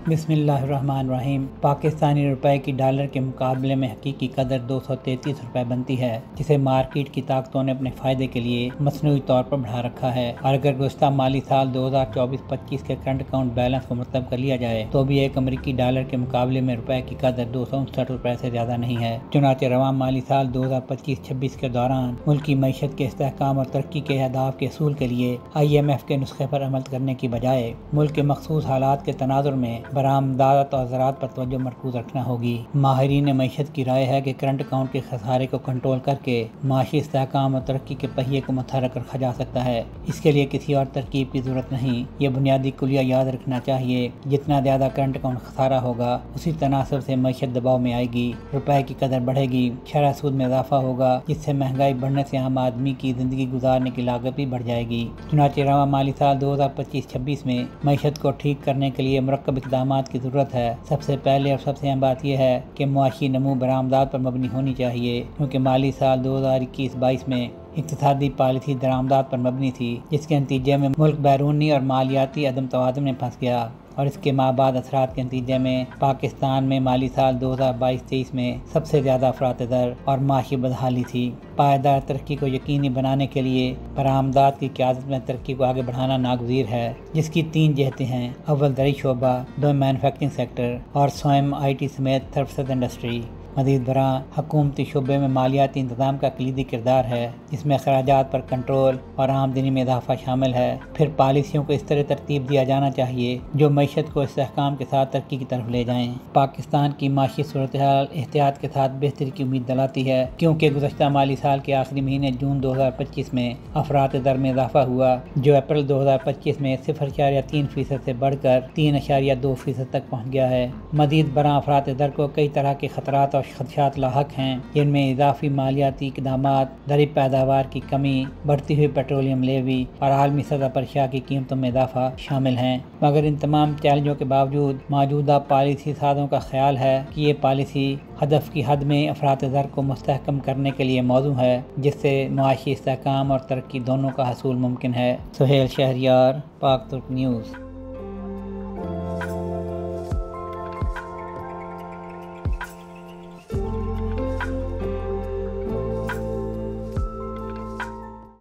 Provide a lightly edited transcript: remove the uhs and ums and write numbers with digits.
بسم اللہ الرحمن الرحیم۔ پاکستانی روپے کی ڈالر کے مقابلے میں حقیقی قدر 233 روپے بنتی ہے، جسے مارکیٹ کی طاقتوں نے اپنے فائدے کے لیے مصنوعی طور پر بڑھا رکھا ہے، اور اگر گزشتہ مالی سال 2024-25 کے کرنٹ اکاؤنٹ بیلنس کو مرتب کر لیا جائے تو بھی ایک امریکی ڈالر کے مقابلے میں روپے کی قدر 259 روپے سے زیادہ نہیں ہے۔ چنانچہ رواں مالی سال 2025-26 کے دوران ملکی معیشت کے استحکام اور ترقی کے اہداف کے حصول کے لیے IMF کے نسخے پر عمل کرنے کی بجائے ملک کے مخصوص حالات کے تناظر میں برآمدات اور زراعت پر توجہ مرکوز رکھنا ہوگی۔ ماہرین معیشت کی رائے ہے کہ کرنٹ اکاؤنٹ کے خسارے کو کنٹرول کر کے معاشی استحکام اور ترقی کے پہیے کو متحرک رکھا جا سکتا ہے۔ اس کے لیے کسی اور ترکیب کی ضرورت نہیں۔ یہ بنیادی کلیہ یاد رکھنا چاہیے، جتنا زیادہ کرنٹ اکاؤنٹ خسارہ ہوگا اسی تناسب سے معیشت دباؤ میں آئے گی، روپے کی قدر بڑھے گی، شرح سود میں اضافہ ہوگا، جس سے مہنگائی بڑھنے سے عام آدمی کی زندگی گزارنے کی لاگت بھی بڑھ جائے گی۔ چنانچہ رواں مالی سال 2025-26 میں معیشت کو ٹھیک کرنے کے لیے مرکب اقدامات کی ضرورت ہے۔ سب سے پہلے اور سب سے اہم بات یہ ہے کہ معاشی نمو برآمدات پر مبنی ہونی چاہیے، کیونکہ مالی سال 2021-22 میں اقتصادی پالیسی درآمدات پر مبنی تھی، جس کے نتیجے میں ملک بیرونی اور مالیاتی عدم توازن میں پھنس گیا، اور اس کے مابعد اثرات کے نتیجے میں پاکستان میں مالی سال 2022-23 میں سب سے زیادہ افراط زر اور معاشی بدحالی تھی۔ پائیدار ترقی کو یقینی بنانے کے لیے برآمدات کی قیادت میں ترقی کو آگے بڑھانا ناگزیر ہے، جس کی 3 جہتیں ہیں: اول زرعی شعبہ، دوم مینوفیکچرنگ سیکٹر اور سوم IT سمیت سروسز انڈسٹری۔ مزید برآں حکومتی شعبے میں مالیاتی انتظام کا کلیدی کردار ہے، جس میں اخراجات پر کنٹرول اور آمدنی میں اضافہ شامل ہے۔ پھر پالیسیوں کو اس طرح ترتیب دیا جانا چاہیے جو معیشت کو استحکام کے ساتھ ترقی کی طرف لے جائیں۔ پاکستان کی معاشی صورتحال احتیاط کے ساتھ بہتری کی امید دلاتی ہے، کیونکہ گزشتہ مالی سال کے آخری مہینے جون 2025 میں افراط زر میں اضافہ ہوا، جو اپریل 2025 میں 0.3% سے بڑھ کر 3.2% تک پہنچ گیا ہے۔ مزید برآں افراط زر کو کئی طرح کے خطرات اور خدشات لاحق ہیں، جن میں اضافی مالیاتی اقدامات، زرعی پیداوار کی کمی، بڑھتی ہوئی پیٹرولیم لیوی اور عالمی سطح پر اشیاء کی قیمتوں میں اضافہ شامل ہیں۔ مگر ان تمام چیلنجوں کے باوجود موجودہ پالیسی سازوں کا خیال ہے کہ یہ پالیسی ہدف کی حد میں افراط زر کو مستحکم کرنے کے لیے موزوں ہے، جس سے معاشی استحکام اور ترقی دونوں کا حصول ممکن ہے۔ سہیل شہریار، پاک ترک نیوز۔